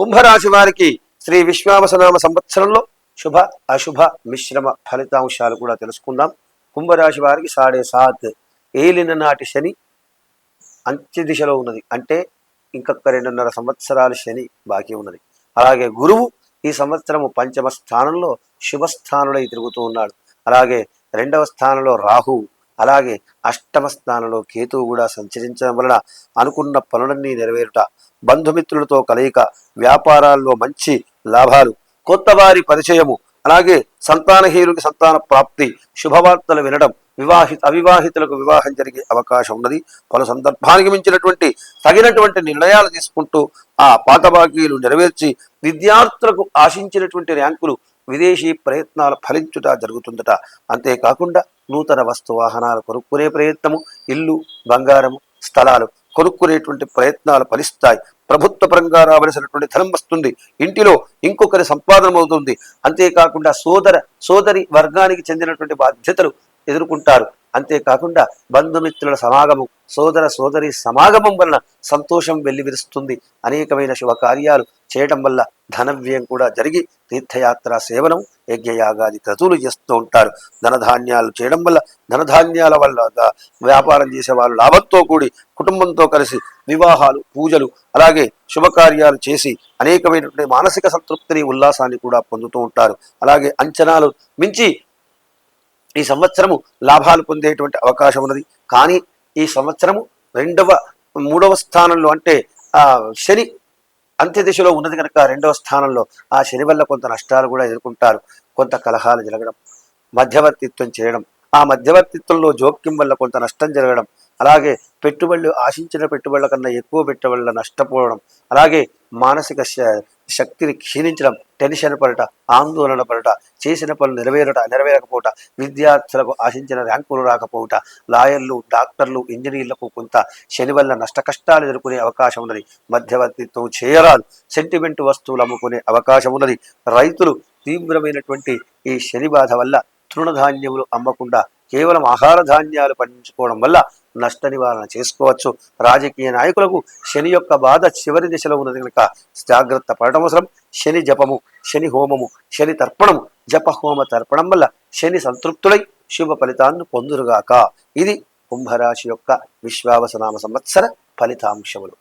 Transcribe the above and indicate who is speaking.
Speaker 1: కుంభరాశి వారికి శ్రీ విశ్వావసనామ సంవత్సరంలో శుభ అశుభ మిశ్రమ ఫలితాంశాలు కూడా తెలుసుకుందాం. కుంభరాశి వారికి 7.5 ఏలిన నాటి శని అంత్య దిశలో ఉన్నది. అంటే ఇంకొక 2.5 సంవత్సరాలు శని బాకీ ఉన్నది. అలాగే గురువు ఈ సంవత్సరము పంచమ స్థానంలో శుభస్థానంలో తిరుగుతూ ఉన్నాడు. అలాగే 2వ స్థానంలో రాహు, అలాగే అష్టమ స్థానంలో కేతువు కూడా సంచరించడం వలన అనుకున్న పనులన్నీ నెరవేరుట, బంధుమిత్రులతో కలయిక, వ్యాపారాల్లో మంచి లాభాలు, కొత్త వారి పరిచయము, అలాగే సంతానహీనునికి సంతాన ప్రాప్తి, శుభవార్తలు వినడం, అవివాహితులకు వివాహం జరిగే అవకాశం ఉన్నది. పలు సందర్భానికి మించినటువంటి తగినటువంటి నిర్ణయాలు తీసుకుంటూ ఆ పాత బాకీలు నెరవేర్చి విద్యార్థులకు ఆశించినటువంటి ర్యాంకులు, విదేశీ ప్రయత్నాలు ఫలించుట జరుగుతుందట. అంతేకాకుండా నూతన వస్తు వాహనాలు కొనుక్కునే ప్రయత్నము, ఇల్లు బంగారము స్థలాలు కొనుక్కునేటువంటి ప్రయత్నాలు ఫలిస్తాయి. ప్రభుత్వ పరంగా రావలసినటువంటి ధనం వస్తుంది. ఇంటిలో ఇంకొకరి సంపాదన అవుతుంది. అంతేకాకుండా సోదరి వర్గానికి చెందినటువంటి బాధ్యతలు ఎదుర్కొంటారు. అంతేకాకుండా బంధుమిత్రుల సమాగమం, సోదరి సమాగమం వలన సంతోషం వెల్లివిరుస్తుంది. అనేకమైన శుభకార్యాలు చేయడం వల్ల ధనవ్యయం కూడా జరిగి తీర్థయాత్ర సేవనం, యజ్ఞయాగాది క్రతువులు చేస్తూ ఉంటారు. ధనధాన్యాలు చేయడం వల్ల ధనధాన్యాల వల్ల వ్యాపారం చేసే వాళ్ళు లాభంతో కూడి కుటుంబంతో కలిసి వివాహాలు, పూజలు, అలాగే శుభకార్యాలు చేసి అనేకమైనటువంటి మానసిక సంతృప్తిని, ఉల్లాసాన్ని కూడా పొందుతూ ఉంటారు. అలాగే అంచనాలు మించి ఈ సంవత్సరము లాభాలు పొందేటువంటి అవకాశం ఉన్నది. కానీ ఈ సంవత్సరము 3వ స్థానంలో అంటే శని అంత్యదిశలో ఉన్నది కనుక 2వ స్థానంలో ఆ శని వల్ల కొంత నష్టాలు కూడా ఎదుర్కొంటారు. కొంత కలహాలు జరగడం, మధ్యవర్తిత్వం చేయడం, ఆ మధ్యవర్తిత్వంలో జోక్యం వల్ల కొంత నష్టం జరగడం, అలాగే పెట్టుబడులు ఆశించిన పెట్టుబడుల కన్నా ఎక్కువ పెట్టుబడుల నష్టపోవడం, అలాగే మానసిక శక్తిని క్షీణించడం, టెన్షన్ పడట, ఆందోళన పడట, చేసిన పనులు నెరవేరకపోవట, విద్యార్థులకు ఆశించిన ర్యాంకులు రాకపోవట, లాయర్లు, డాక్టర్లు, ఇంజనీర్లకు కొంత శని వల్ల నష్ట కష్టాలు ఎదుర్కొనే అవకాశం ఉన్నది. మధ్యవర్తిత్వం చేయరాదు. సెంటిమెంట్ వస్తువులు అమ్ముకునే అవకాశం ఉన్నది. రైతులు తీవ్రమైనటువంటి ఈ శని బాధ వల్ల తృణధాన్యములు అమ్మకుండా కేవలం ఆహార ధాన్యాలు పండించుకోవడం వల్ల నష్ట నివారణ చేసుకోవచ్చు. రాజకీయ నాయకులకు శని యొక్క బాధ చివరి దిశలో ఉన్నది కనుక జాగ్రత్త పడటం అవసరం. శని జపము, శని హోమము, శని తర్పణము, జప హోమ తర్పణం వల్ల శని సంతృప్తుడై శుభ ఫలితాన్ని పొందురుగాక. ఇది కుంభరాశి యొక్క విశ్వావసనామ సంవత్సర ఫలితాంశములు.